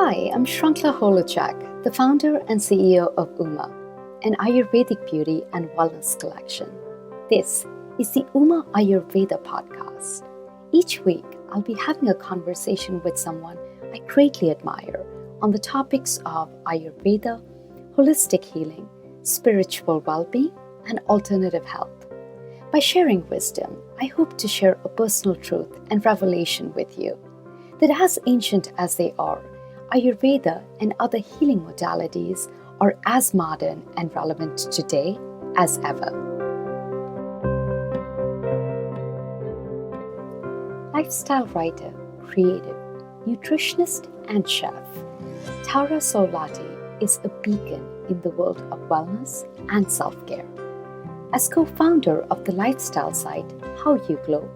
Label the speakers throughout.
Speaker 1: Hi, I'm Shrankhla, the founder and CEO of Uma, an Ayurvedic beauty and wellness collection. This is the Uma Ayurveda podcast. Each week, I'll be having a conversation with someone I greatly admire on the topics of Ayurveda, holistic healing, spiritual well-being, and alternative health. By sharing wisdom, I hope to share a personal truth and revelation with you that as ancient as they are, Ayurveda and other healing modalities are as modern and relevant today as ever. Lifestyle writer, creative, nutritionist, and chef, Tara Sowlaty is a beacon in the world of wellness and self-care. As co-founder of the lifestyle site How You Glow,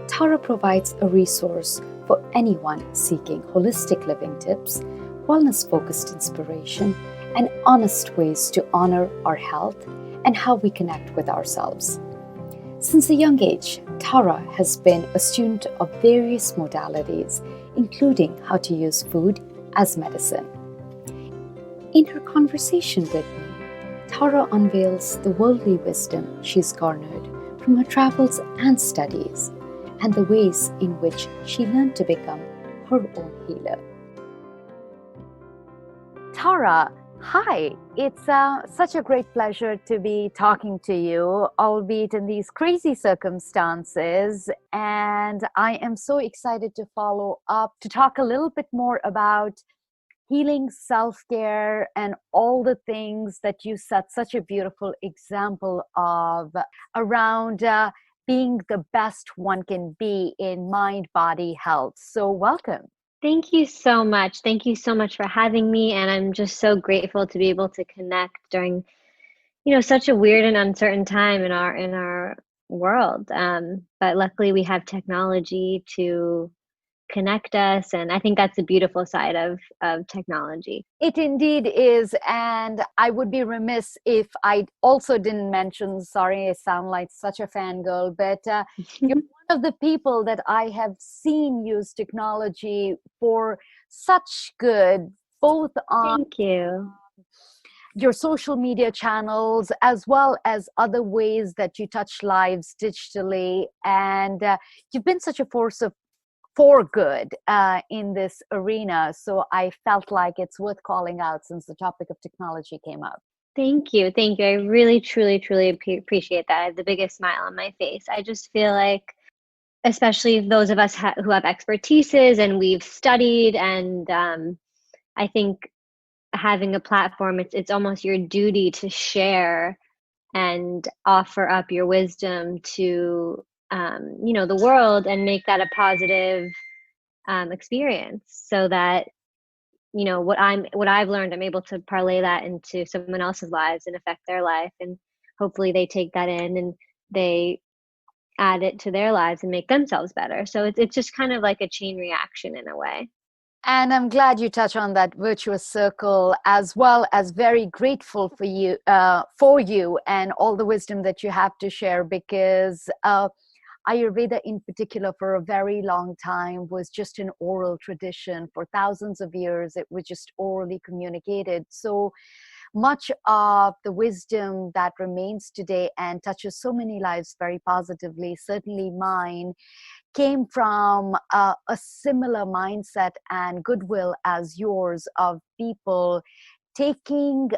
Speaker 1: Tara provides a resource for anyone seeking holistic living tips, wellness-focused inspiration, and honest ways to honor our health and how we connect with ourselves. Since a young age, Tara has been a student of various modalities, including how to use food as medicine. In her conversation with me, Tara unveils the worldly wisdom she's garnered from her travels and studies, and the ways in which she learned to become her own healer. Tara, hi. It's such a great pleasure to be talking to you, albeit in these crazy circumstances. And I am so excited to follow up to talk a little bit more about healing, self-care, and all the things that you set such a beautiful example of around being the best one can be in mind-body health. So welcome.
Speaker 2: Thank you so much. Thank you so much for having me. And I'm just so grateful to be able to connect during, such a weird and uncertain time in our world. But luckily we have technology to connect us, and I think that's the beautiful side of technology.
Speaker 1: It indeed is, and I would be remiss if I also didn't mention, sorry, I sound like such a fangirl, but you're one of the people that I have seen use technology for such good, both on
Speaker 2: Thank you.
Speaker 1: your social media channels as well as other ways that you touch lives digitally, and you've been such a force for good in this arena. So I felt like it's worth calling out since the topic of technology came up.
Speaker 2: Thank you. Thank you. I really, truly, truly appreciate that. I have the biggest smile on my face. I just feel like, especially those of us who have expertises and we've studied, and I think having a platform, it's almost your duty to share and offer up your wisdom to the world, and make that a positive experience, so that what I've learned, I'm able to parlay that into someone else's lives and affect their life, and hopefully they take that in and they add it to their lives and make themselves better. So it's just kind of like a chain reaction in a way.
Speaker 1: And I'm glad you touch on that virtuous circle, as well as very grateful for you and all the wisdom that you have to share, because Ayurveda in particular for a very long time was just an oral tradition. For thousands of years, it was just orally communicated. So much of the wisdom that remains today and touches so many lives very positively, certainly mine, came from a similar mindset and goodwill as yours, of people taking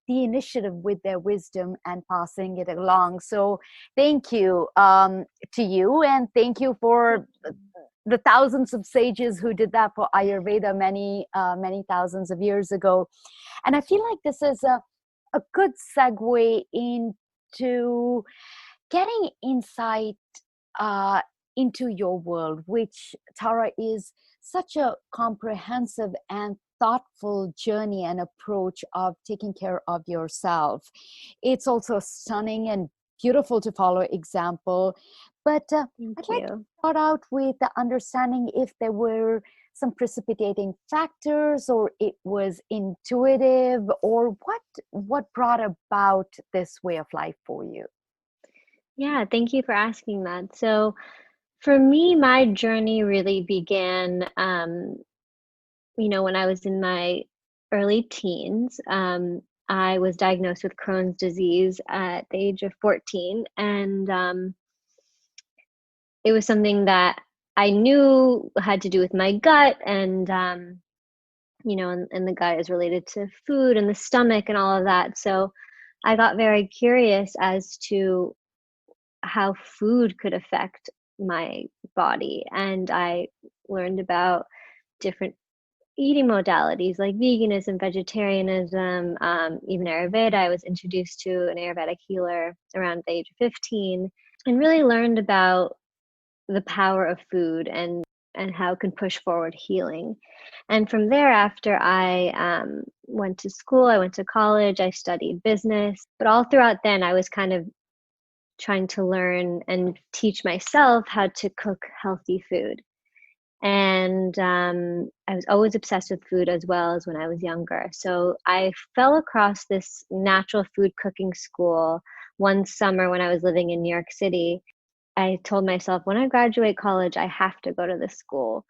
Speaker 1: the initiative with their wisdom and passing it along. So thank you to you, and thank you for the thousands of sages who did that for Ayurveda many thousands of years ago. And I feel like this is a good segue into getting insight into your world, which, Tara, is such a comprehensive and thoughtful journey and approach of taking care of yourself. It's also a stunning and beautiful to follow example. But I'd like to start out with the understanding if there were some precipitating factors, or it was intuitive, or what brought about this way of life for you.
Speaker 2: Yeah, thank you for asking that. So for me, my journey really began when I was in my early teens, I was diagnosed with Crohn's disease at the age of 14. And it was something that I knew had to do with my gut. And, and the gut is related to food and the stomach and all of that. So I got very curious as to how food could affect my body. And I learned about different eating modalities like veganism, vegetarianism, even Ayurveda. I was introduced to an Ayurvedic healer around the age of 15 and really learned about the power of food and how it can push forward healing. And from there, after I went to school, I went to college, I studied business. But all throughout then, I was kind of trying to learn and teach myself how to cook healthy food. And I was always obsessed with food as well as when I was younger. So I fell across this natural food cooking school one summer when I was living in New York City. I told myself, when I graduate college, I have to go to this school.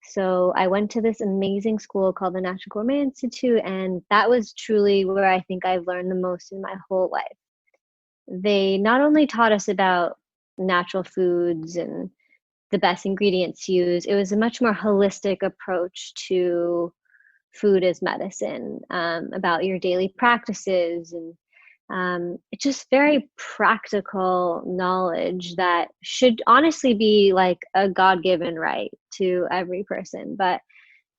Speaker 2: So I went to this amazing school called the Natural Gourmet Institute, and that was truly where I think I've learned the most in my whole life. They not only taught us about natural foods and the best ingredients to use, it was a much more holistic approach to food as medicine, about your daily practices, and it's just very practical knowledge that should honestly be like a God-given right to every person. But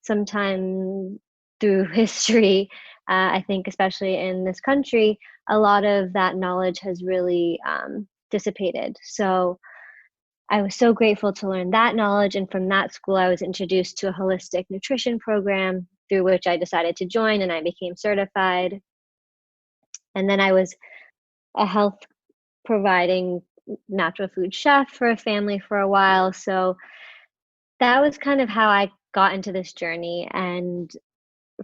Speaker 2: sometimes through history, I think especially in this country, a lot of that knowledge has really dissipated. So I was so grateful to learn that knowledge. And from that school, I was introduced to a holistic nutrition program through which I decided to join, and I became certified. And then I was a health providing natural food chef for a family for a while. So that was kind of how I got into this journey. And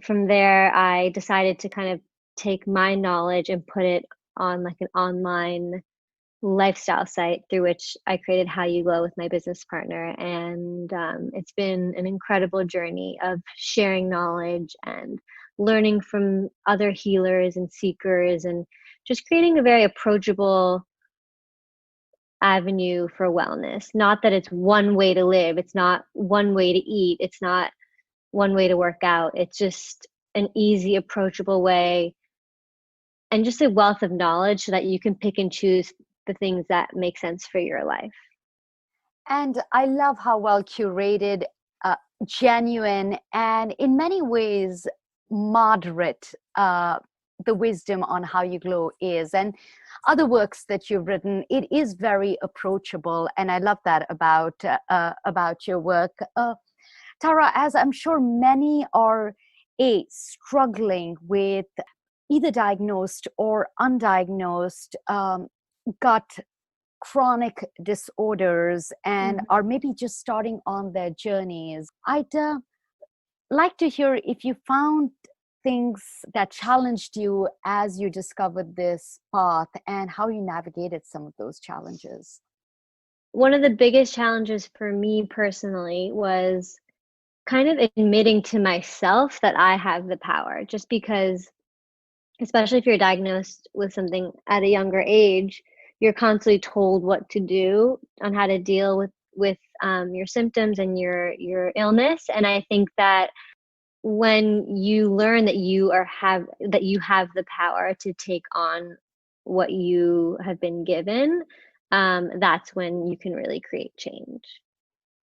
Speaker 2: from there, I decided to kind of take my knowledge and put it on like an online lifestyle site through which I created How You Glow with my business partner. And it's been an incredible journey of sharing knowledge and learning from other healers and seekers, and just creating a very approachable avenue for wellness. Not that it's one way to live, it's not one way to eat, it's not one way to work out. It's just an easy, approachable way, and just a wealth of knowledge so that you can pick and choose the things that make sense for your life.
Speaker 1: And I love how well curated, genuine, and in many ways moderate the wisdom on How You Glow is. And other works that you've written, it is very approachable, and I love that about your work. Tara, as I'm sure many are struggling with either diagnosed or undiagnosed gut chronic disorders and are maybe just starting on their journeys. I'd like to hear if you found things that challenged you as you discovered this path and how you navigated some of those challenges.
Speaker 2: One of the biggest challenges for me personally was kind of admitting to myself that I have the power, just because, especially if you're diagnosed with something at a younger age, you're constantly told what to do on how to deal with your symptoms and your illness. And I think that when you learn that you have the power to take on what you have been given, that's when you can really create change.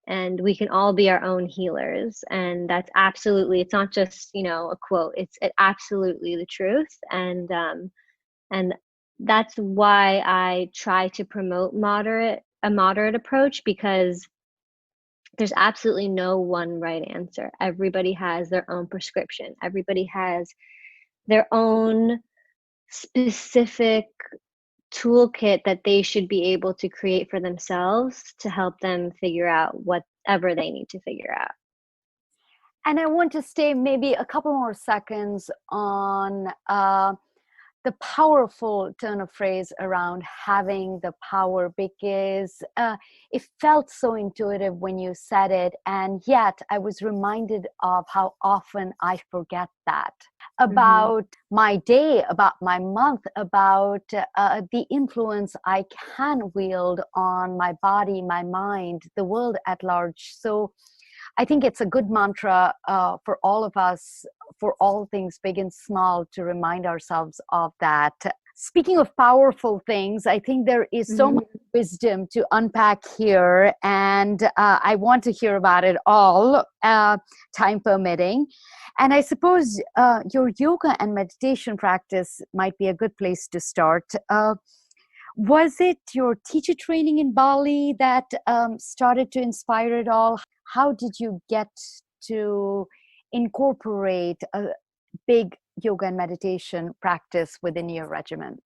Speaker 2: And we can all be our own healers, and that's absolutely, it's not just a quote, it's absolutely the truth. And that's why I try to promote a moderate approach, because there's absolutely no one right answer. Everybody has their own prescription, everybody has their own specific toolkit that they should be able to create for themselves to help them figure out whatever they need to figure out.
Speaker 1: And I want to stay maybe a couple more seconds on the powerful turn of phrase around having the power, because it felt so intuitive when you said it. And yet I was reminded of how often I forget that about my day, about my month, about the influence I can wield on my body, my mind, the world at large. So I think it's a good mantra for all of us, for all things big and small, to remind ourselves of that. Speaking of powerful things, I think there is so much wisdom to unpack here, and I want to hear about it all, time permitting. And I suppose your yoga and meditation practice might be a good place to start. Was it your teacher training in Bali that started to inspire it all? How did you get to incorporate a big yoga and meditation practice within your regimen?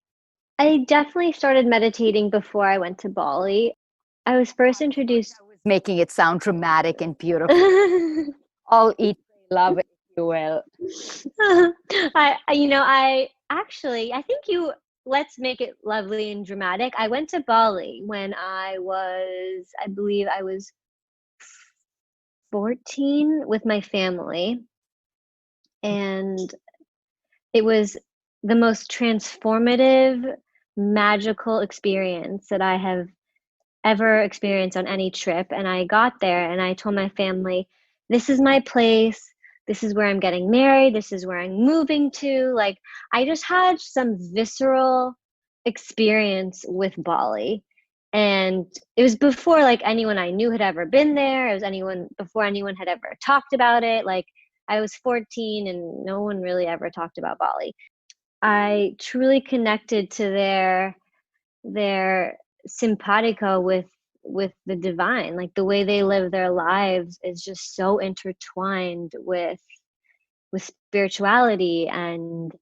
Speaker 2: I definitely started meditating before I went to Bali. I was first introduced.
Speaker 1: I was making it sound dramatic and beautiful. All eat, love, if you will.
Speaker 2: I think let's make it lovely and dramatic. I went to Bali when I believe I was 14 with my family. And it was the most transformative, magical experience that I have ever experienced on any trip. And I got there and I told my family, this is my place. This is where I'm getting married. This is where I'm moving to. Like, I just had some visceral experience with Bali. And it was before like anyone I knew had ever been there. It was before anyone had ever talked about it. Like, I was 14 and no one really ever talked about Bali. I truly connected to their simpatico with the divine. Like, the way they live their lives is just so intertwined with spirituality and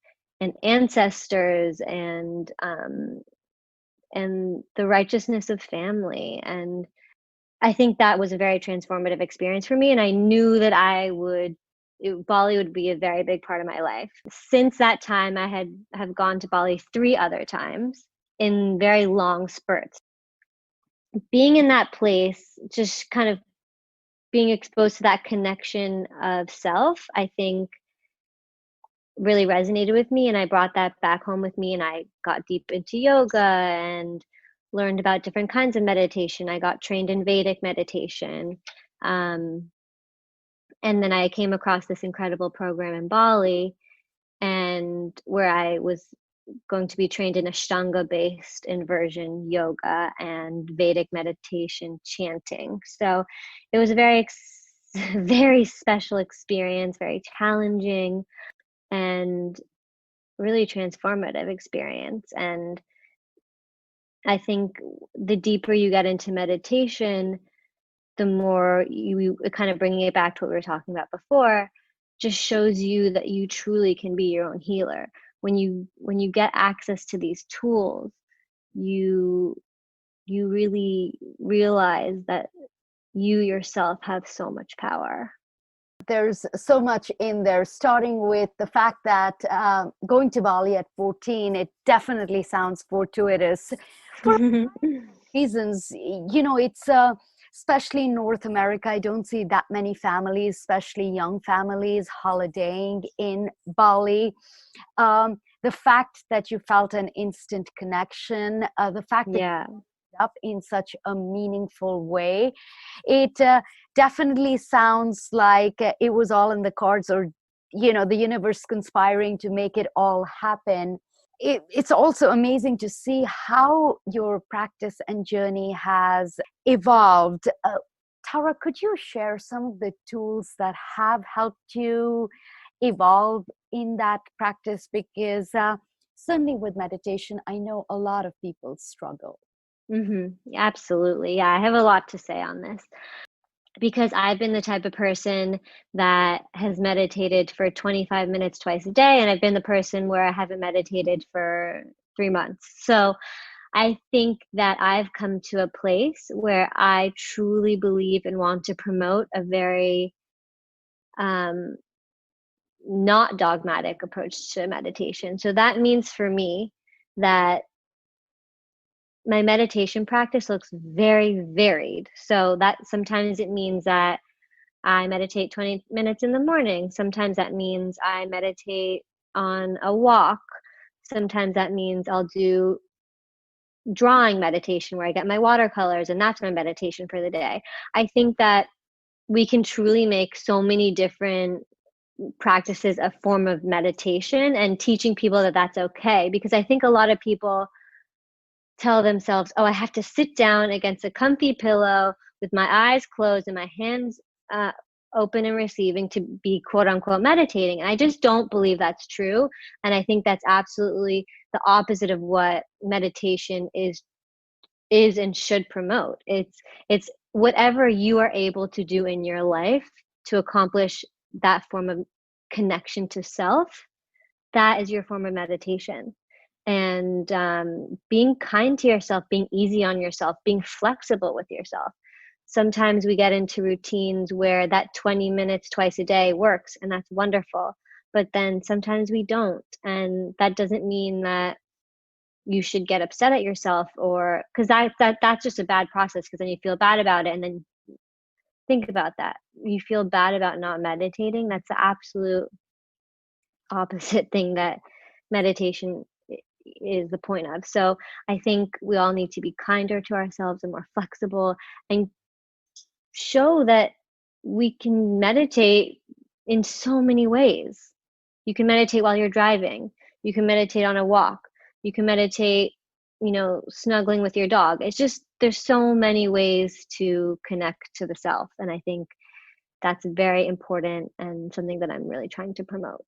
Speaker 2: ancestors and the righteousness of family. And I think that was a very transformative experience for me. And I knew that Bali would be a very big part of my life. Since that time, I have gone to Bali 3 other times in very long spurts. Being in that place, just kind of being exposed to that connection of self, I think really resonated with me. And I brought that back home with me, and I got deep into yoga and learned about different kinds of meditation. I got trained in Vedic meditation. And then I came across this incredible program in Bali, and where I was going to be trained in Ashtanga-based inversion yoga and Vedic meditation chanting. So it was a very, very special experience, very challenging, and really transformative experience. And I think the deeper you get into meditation, the more you kind of bringing it back to what we were talking about before, just shows you that you truly can be your own healer. When you get access to these tools, you really realize that you yourself have so much power.
Speaker 1: There's so much in there, starting with the fact that going to Bali at 14, it definitely sounds fortuitous for reasons. It's especially in North America, I don't see that many families, especially young families, holidaying in Bali. The fact that you felt an instant connection, the fact that
Speaker 2: Yeah.
Speaker 1: up in such a meaningful way, it definitely sounds like it was all in the cards, or the universe conspiring to make it all happen. It's also amazing to see how your practice and journey has evolved. Tara, could you share some of the tools that have helped you evolve in that practice? Because certainly with meditation, I know a lot of people struggle.
Speaker 2: Absolutely. Yeah, I have a lot to say on this, because I've been the type of person that has meditated for 25 minutes twice a day, and I've been the person where I haven't meditated for 3 months. So I think that I've come to a place where I truly believe and want to promote a very not dogmatic approach to meditation. So that means for me that my meditation practice looks very varied. So that sometimes it means that I meditate 20 minutes in the morning. Sometimes that means I meditate on a walk. Sometimes that means I'll do drawing meditation where I get my watercolors and that's my meditation for the day. I think that we can truly make so many different practices a form of meditation, and teaching people that that's okay, because I think a lot of people tell themselves, oh, I have to sit down against a comfy pillow with my eyes closed and my hands open and receiving to be quote unquote meditating. And I just don't believe that's true. And I think that's absolutely the opposite of what meditation is and should promote. It's whatever you are able to do in your life to accomplish that form of connection to self, that is your form of meditation. And being kind to yourself, being easy on yourself, being flexible with yourself. Sometimes we get into routines where that 20 minutes twice a day works, and that's wonderful. But then sometimes we don't. And that doesn't mean that you should get upset at yourself, or because that's just a bad process, because then you feel bad about it. And then think about that. You feel bad about not meditating. That's the absolute opposite thing that meditation is the point of. So I think we all need to be kinder to ourselves and more flexible, and show that we can meditate in so many ways. You can meditate while you're driving. You can meditate on a walk. You can meditate, snuggling with your dog. It's just, there's so many ways to connect to the self. And I think that's very important and something that I'm really trying to promote.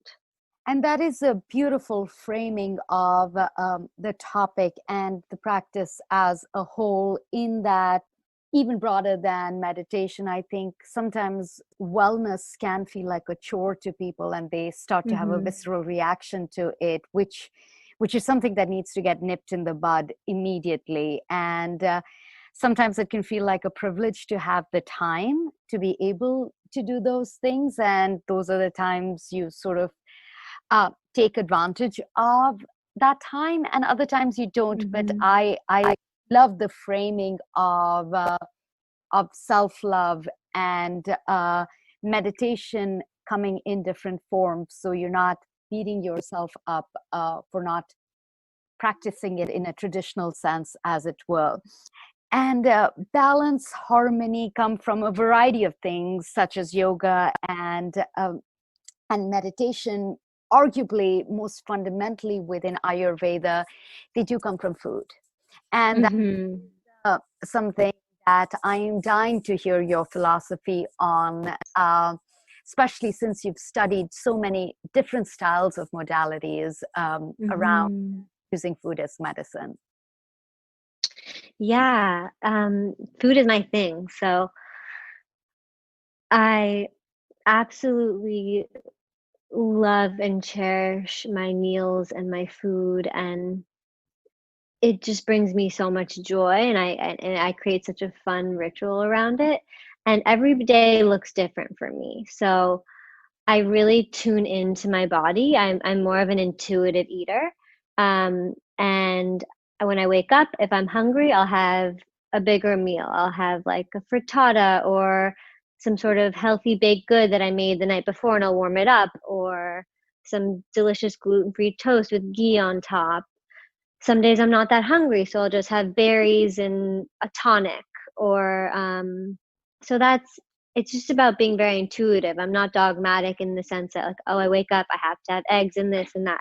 Speaker 1: And that is a beautiful framing of the topic and the practice as a whole, in that even broader than meditation, I think sometimes wellness can feel like a chore to people, and they start to have a visceral reaction to it, which is something that needs to get nipped in the bud immediately. And sometimes it can feel like a privilege to have the time to be able to do those things. And those are the times you sort of take advantage of that time, and other times you don't. But I love the framing of self-love and meditation coming in different forms, so you're not beating yourself up for not practicing it in a traditional sense, as it were. And balance, harmony come from a variety of things, such as yoga and meditation. Arguably, most fundamentally within Ayurveda, they do come from food. And that's something that I am dying to hear your philosophy on, especially since you've studied so many different styles of modalities around using food as medicine.
Speaker 2: Yeah, food is my thing. So I absolutely love and cherish my meals and my food, and it just brings me so much joy, and I create such a fun ritual around it, and every day looks different for me. So I really tune into my body. I'm more of an intuitive eater, and when I wake up, if I'm hungry, I'll have a bigger meal. I'll have like a frittata or some sort of healthy baked good that I made the night before, and I'll warm it up, or some delicious gluten-free toast with ghee on top. Some days I'm not that hungry, so I'll just have berries and a tonic. Or so it's just about being very intuitive. I'm not dogmatic in the sense that, like, oh, I wake up, I have to have eggs and this and that.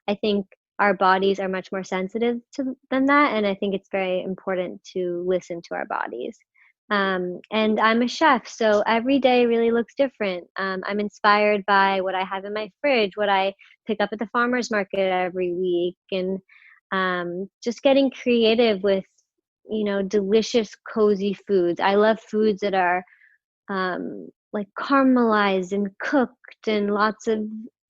Speaker 2: I think our bodies are much more sensitive than that, and I think it's very important to listen to our bodies. And I'm a chef, so every day really looks different. I'm inspired by what I have in my fridge, what I pick up at the farmer's market every week, and just getting creative with, delicious, cozy foods. I love foods that are like caramelized and cooked, and lots of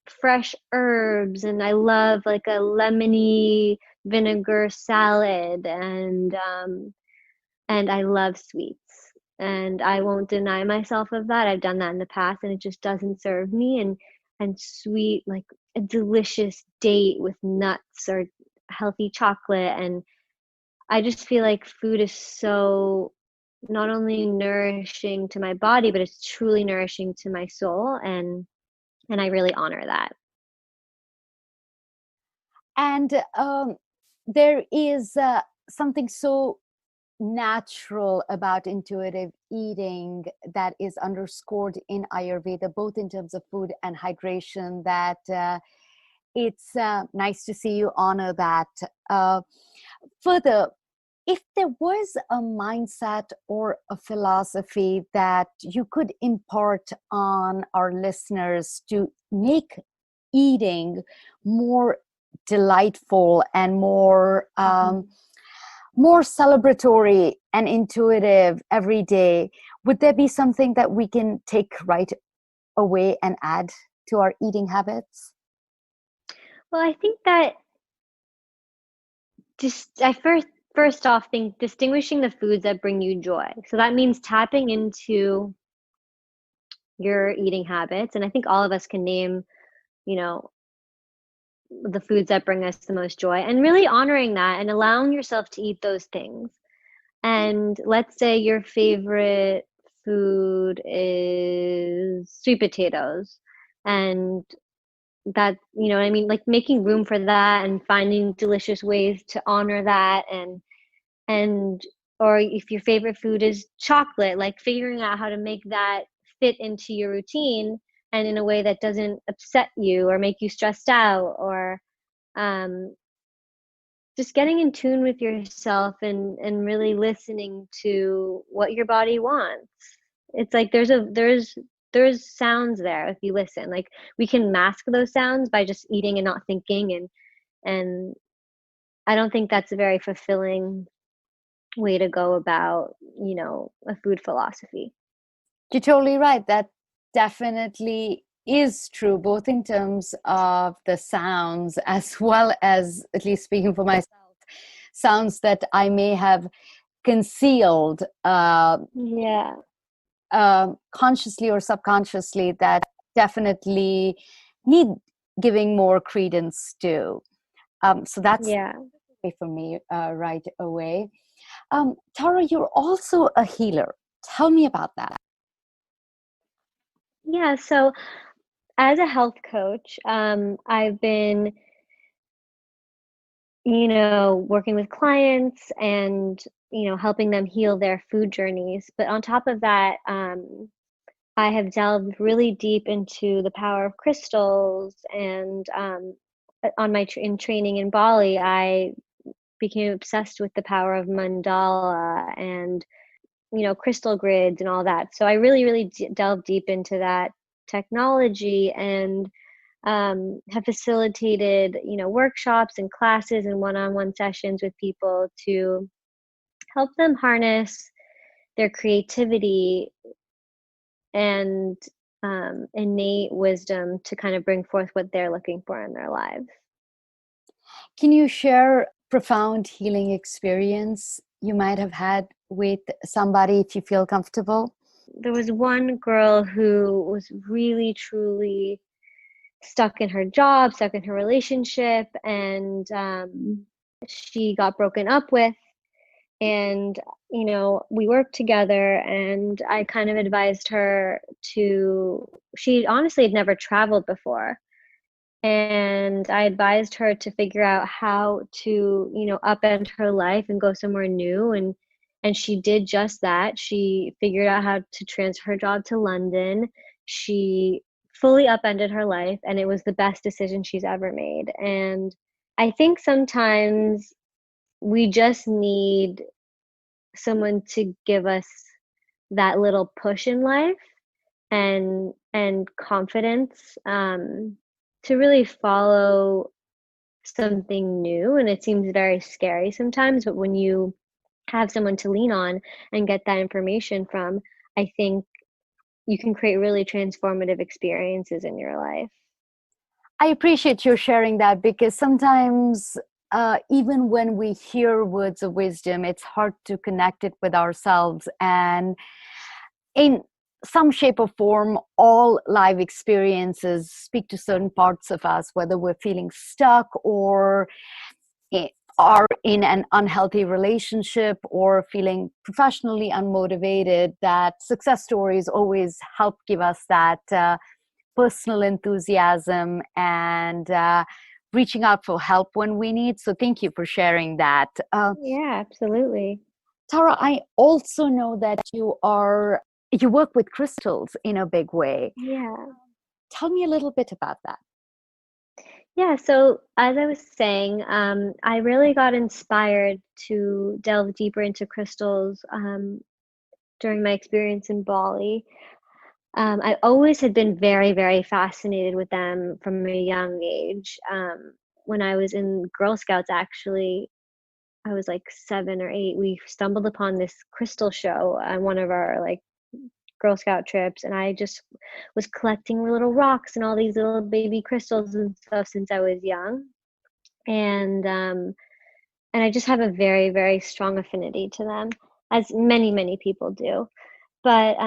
Speaker 2: fresh herbs. And I love like a lemony vinegar salad, and I love sweets. And I won't deny myself of that. I've done that in the past, and it just doesn't serve me. And and sweet, like a delicious date with nuts or healthy chocolate. And I just feel like food is so not only nourishing to my body, but it's truly nourishing to my soul. And I really honor that.
Speaker 1: And there is something so natural about intuitive eating that is underscored in Ayurveda, both in terms of food and hydration, that it's nice to see you honor that. Further, if there was a mindset or a philosophy that you could impart on our listeners to make eating more delightful and more more celebratory and intuitive every day, would there be something that we can take right away and add to our eating habits?
Speaker 2: Well, I think that just I first off think distinguishing the foods that bring you joy. So that means tapping into your eating habits. And I think all of us can name, you know, the foods that bring us the most joy and really honoring that and allowing yourself to eat those things. And let's say your favorite food is sweet potatoes, and that, you know what I mean, like making room for that and finding delicious ways to honor that. And or if your favorite food is chocolate, like figuring out how to make that fit into your routine and in a way that doesn't upset you or make you stressed out, or um, just getting in tune with yourself and really listening to what your body wants. It's like there's sounds there if you listen. Like we can mask those sounds by just eating and not thinking, and I don't think that's a very fulfilling way to go about, a food philosophy.
Speaker 1: You're totally right. That definitely is true, both in terms of the sounds as well as, at least speaking for myself, sounds that I may have concealed
Speaker 2: Yeah.
Speaker 1: consciously or subconsciously, that definitely need giving more credence to. So that's
Speaker 2: Yeah.
Speaker 1: for me right away. Tara, you're also a healer. Tell me about that.
Speaker 2: Yeah. So as a health coach, I've been, working with clients and, helping them heal their food journeys. But on top of that, I have delved really deep into the power of crystals. And on my in training in Bali, I became obsessed with the power of mandala and, crystal grids and all that. So I really, really delved deep into that technology and have facilitated, workshops and classes and one-on-one sessions with people to help them harness their creativity and innate wisdom to kind of bring forth what they're looking for in their lives.
Speaker 1: Can you share profound healing experience you might have had with somebody, if you feel comfortable?
Speaker 2: There was one girl who was really, truly stuck in her job, stuck in her relationship, and she got broken up with. And, we worked together, and I kind of advised her she honestly had never traveled before. And I advised her to figure out how to, upend her life and go somewhere new. And she did just that. She figured out how to transfer her job to London. She fully upended her life, and it was the best decision she's ever made. And I think sometimes we just need someone to give us that little push in life and confidence, to really follow something new. And it seems very scary sometimes, but when you have someone to lean on and get that information from, I think you can create really transformative experiences in your life.
Speaker 1: I appreciate you sharing that, because sometimes, even when we hear words of wisdom, it's hard to connect it with ourselves. And in some shape or form, all live experiences speak to certain parts of us, whether we're feeling stuck or are in an unhealthy relationship or feeling professionally unmotivated. That success stories always help give us that personal enthusiasm and reaching out for help when we need. So thank you for sharing that.
Speaker 2: Yeah, absolutely.
Speaker 1: Tara, I also know that you work with crystals in a big way.
Speaker 2: Yeah.
Speaker 1: Tell me a little bit about that.
Speaker 2: Yeah, so as I was saying, I really got inspired to delve deeper into crystals during my experience in Bali. I always had been very, very fascinated with them from a young age. When I was in Girl Scouts, actually, I was like 7 or 8. We stumbled upon this crystal show on one of our like Girl Scout trips, and I just was collecting little rocks and all these little baby crystals and stuff since I was young. And I just have a very, very strong affinity to them, as many, many people do. But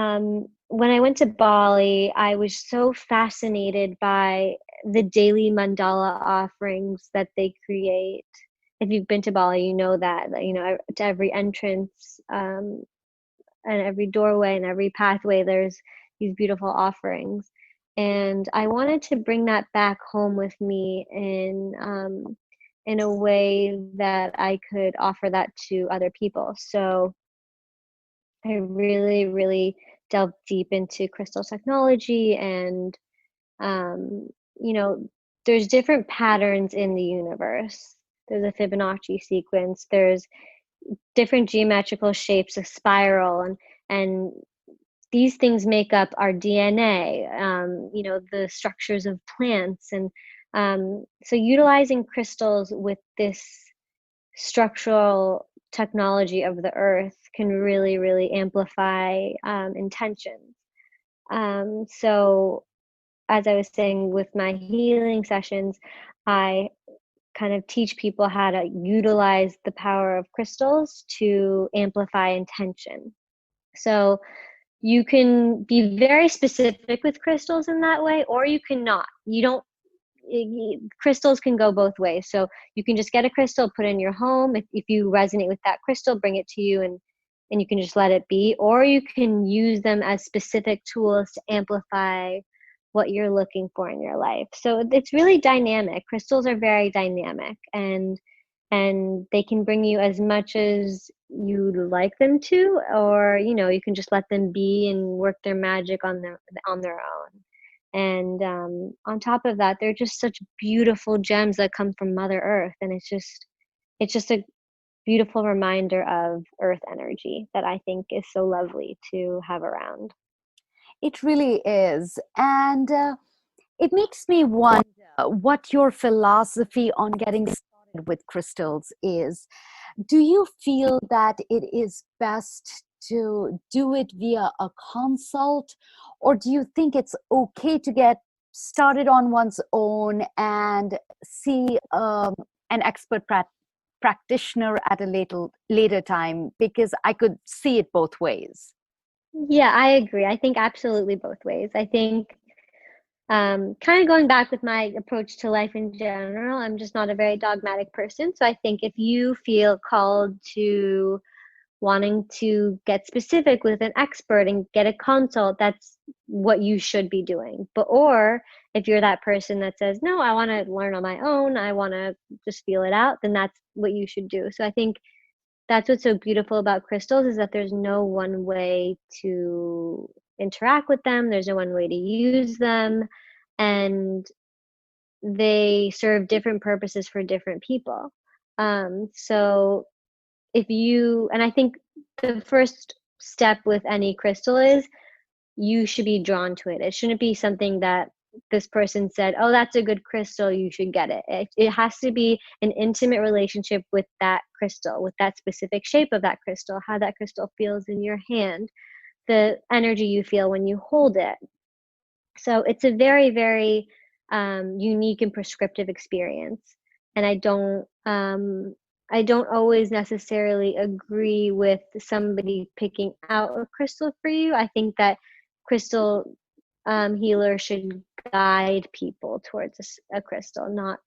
Speaker 2: when I went to Bali, I was so fascinated by the daily mandala offerings that they create. If you've been to Bali, you know that, to every entrance and every doorway and every pathway, there's these beautiful offerings. And I wanted to bring that back home with me in a way that I could offer that to other people. So I really, really delved deep into crystal technology and, um, you know, there's different patterns in the universe. There's a Fibonacci sequence, there's different geometrical shapes, a spiral, and these things make up our DNA, the structures of plants. And so utilizing crystals with this structural technology of the earth can really, really amplify intentions. So, as I was saying with my healing sessions, I kind of teach people how to utilize the power of crystals to amplify intention. So, you can be very specific with crystals in that way, or you can not. You don't crystals can go both ways. So you can just get a crystal, put it in your home. If you resonate with that crystal, bring it to you and you can just let it be. Or you can use them as specific tools to amplify what you're looking for in your life. So it's really dynamic. Crystals are very dynamic and they can bring you as much as you'd like them to, or you can just let them be and work their magic on their own. And on top of that, they're just such beautiful gems that come from Mother Earth, and it's just a beautiful reminder of Earth energy that I think is so lovely to have around.
Speaker 1: It really is. And it makes me wonder what your philosophy on getting started with crystals is. Do you feel that it is best to do it via a consult, or do you think it's okay to get started on one's own and see an expert practitioner at a later time? Because I could see it both ways.
Speaker 2: Yeah, I agree. I think absolutely both ways. I think kind of going back with my approach to life in general, I'm just not a very dogmatic person. So I think if you feel called to wanting to get specific with an expert and get a consult, that's what you should be doing. Or if you're that person that says, no, I want to learn on my own, I want to just feel it out, then that's what you should do. So I think that's what's so beautiful about crystals, is that there's no one way to interact with them, there's no one way to use them, and they serve different purposes for different people. So and I think the first step with any crystal is you should be drawn to it. It shouldn't be something that this person said, oh, that's a good crystal, you should get it. It has to be an intimate relationship with that crystal, with that specific shape of that crystal, how that crystal feels in your hand, the energy you feel when you hold it. So it's a very, very unique and prescriptive experience. And I don't always necessarily agree with somebody picking out a crystal for you. I think that crystal healer should guide people towards a crystal, not,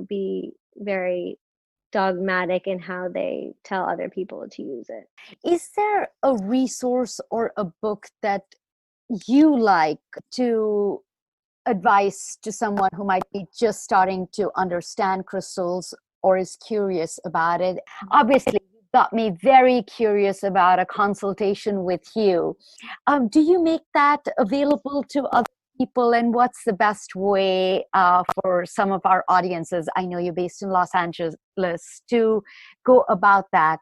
Speaker 2: be very dogmatic in how they tell other people to use it.
Speaker 1: Is there a resource or a book that you like to advise to someone who might be just starting to understand crystals or is curious about it? Obviously, you've got me very curious about a consultation with you. Do you make that available to other people? And what's the best way for some of our audiences? I know you're based in Los Angeles, to go about that.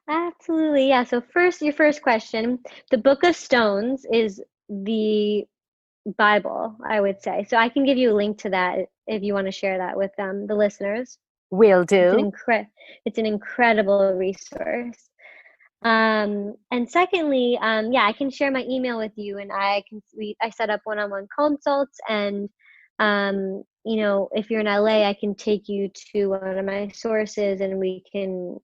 Speaker 2: Absolutely. Yeah. So your first question, the Book of Stones is the Bible, I would say. So I can give you a link to that if you want to share that with the listeners.
Speaker 1: Will do.
Speaker 2: It's an incredible resource. And secondly, I can share my email with you, and I set up one-on-one consults, and if you're in LA, I can take you to one of my sources, and we can,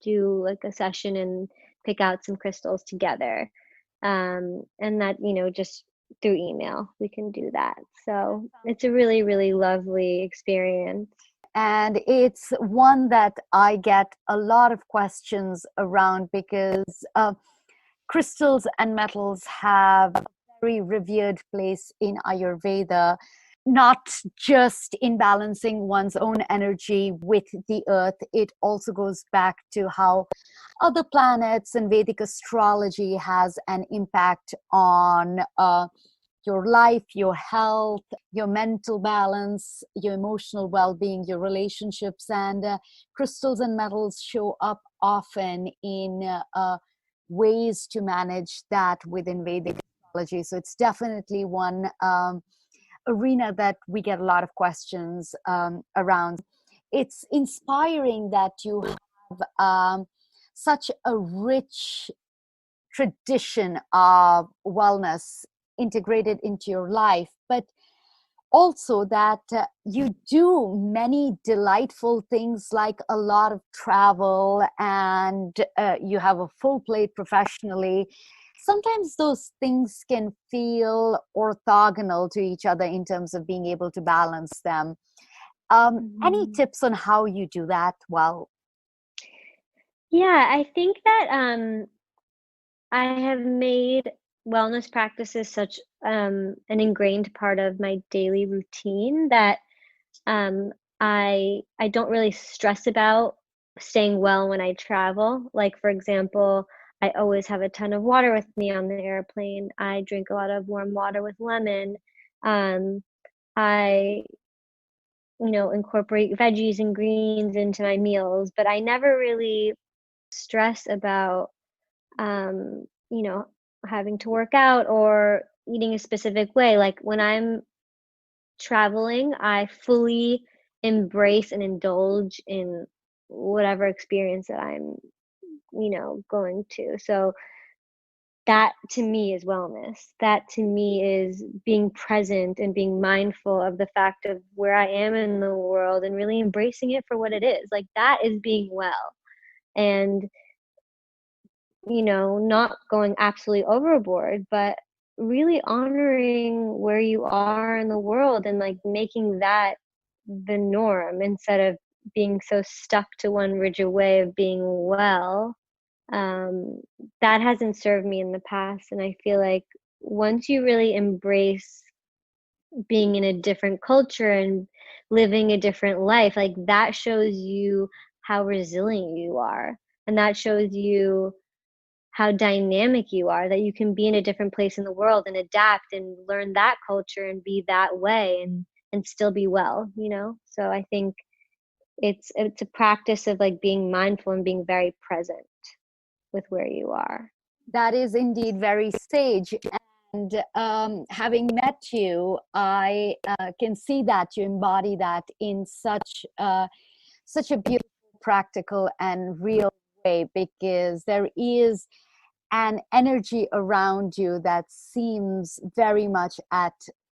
Speaker 2: do like a session and pick out some crystals together. And that, just through email, we can do that. So it's a really, really lovely experience.
Speaker 1: And it's one that I get a lot of questions around because crystals and metals have a very revered place in Ayurveda, not just in balancing one's own energy with the earth. It also goes back to how other planets and Vedic astrology has an impact on your life, your health, your mental balance, your emotional well-being, your relationships. And crystals and metals show up often in ways to manage that within Vedic astrology. So it's definitely one arena that we get a lot of questions around. It's inspiring that you have such a rich tradition of wellness integrated into your life, but also that you do many delightful things like a lot of travel, and you have a full plate professionally. Sometimes those things can feel orthogonal to each other in terms of being able to balance them. Any tips on how you do that well?
Speaker 2: Yeah, I think that I have made wellness practices such an ingrained part of my daily routine that I don't really stress about staying well when I travel. Like, for example, I always have a ton of water with me on the airplane. I drink a lot of warm water with lemon. I incorporate veggies and greens into my meals, but I never really stress about um, you know, having to work out or eating a specific way. Like when I'm traveling, I fully embrace and indulge in whatever experience that I'm, going to. So that to me is wellness. That to me is being present and being mindful of the fact of where I am in the world and really embracing it for what it is. Like that is being well. And not going absolutely overboard, but really honoring where you are in the world and like making that the norm instead of being so stuck to one rigid way of being well. Um, that hasn't served me in the past. And I feel like once you really embrace being in a different culture and living a different life, like that shows you how resilient you are. And that shows you how dynamic you are, that you can be in a different place in the world and adapt and learn that culture and be that way and still be well. So I think it's a practice of like being mindful and being very present with where you are.
Speaker 1: That is indeed very sage. And having met you, I can see that you embody that in such a beautiful, practical, and real way, because there is an energy around you that seems very much at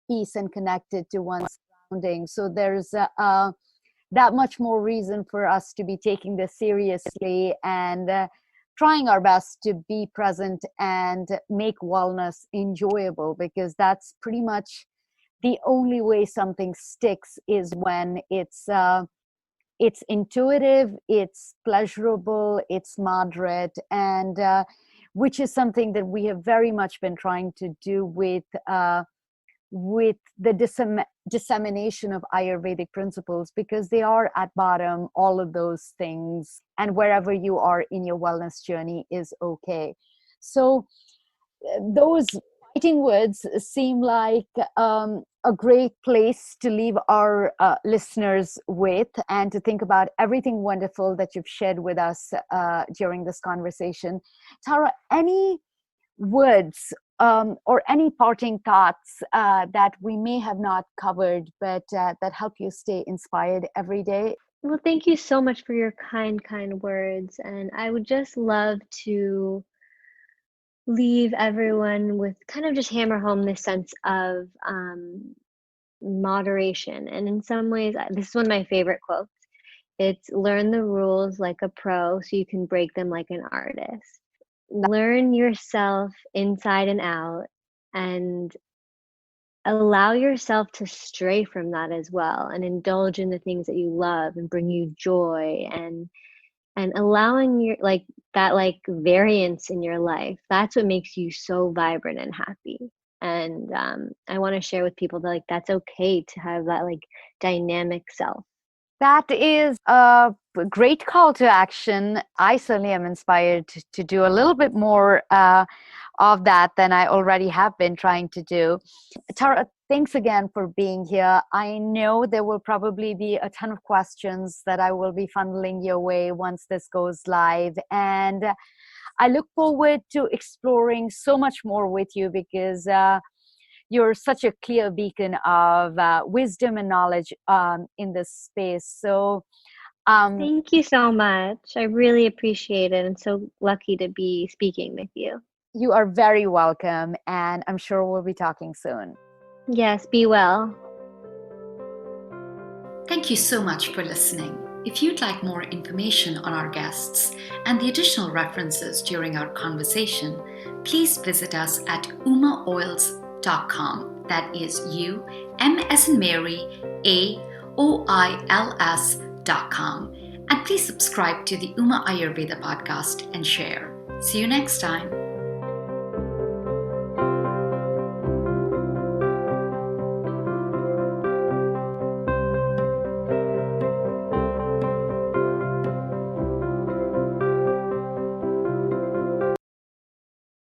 Speaker 1: peace and connected to one's surroundings. So there's that much more reason for us to be taking this seriously and trying our best to be present and make wellness enjoyable, because that's pretty much the only way something sticks, is when it's intuitive, it's pleasurable, it's moderate, and which is something that we have very much been trying to do with the dissemination of Ayurvedic principles, because they are at bottom all of those things, and wherever you are in your wellness journey is okay. So those fighting words seem like a great place to leave our listeners with, and to think about everything wonderful that you've shared with us during this conversation. Tara, any words or any parting thoughts that we may have not covered, but that help you stay inspired every day?
Speaker 2: Well, thank you so much for your kind words. And I would just love to leave everyone with kind of just hammer home this sense of moderation. And in some ways, this is one of my favorite quotes. It's learn the rules like a pro so you can break them like an artist. Learn yourself inside and out, and allow yourself to stray from that as well, and indulge in the things that you love and bring you joy, and allowing your that variance in your life. That's what makes you so vibrant and happy. And I want to share with people that that's okay to have that dynamic self.
Speaker 1: That is a great call to action. I certainly am inspired to do a little bit more of that than I already have been trying to do. Tara, thanks again for being here. I know there will probably be a ton of questions that I will be funneling your way once this goes live. And I look forward to exploring so much more with you, because you're such a clear beacon of wisdom and knowledge in this space. So
Speaker 2: thank you so much. I really appreciate it, and so lucky to be speaking with you.
Speaker 1: You are very welcome, and I'm sure we'll be talking soon.
Speaker 2: Yes, be well.
Speaker 3: Thank you so much for listening. If you'd like more information on our guests and the additional references during our conversation, please visit us at umaoils.com. That is U-M as in Mary, AOILS.com. And please subscribe to the Uma Ayurveda podcast and share. See you next time.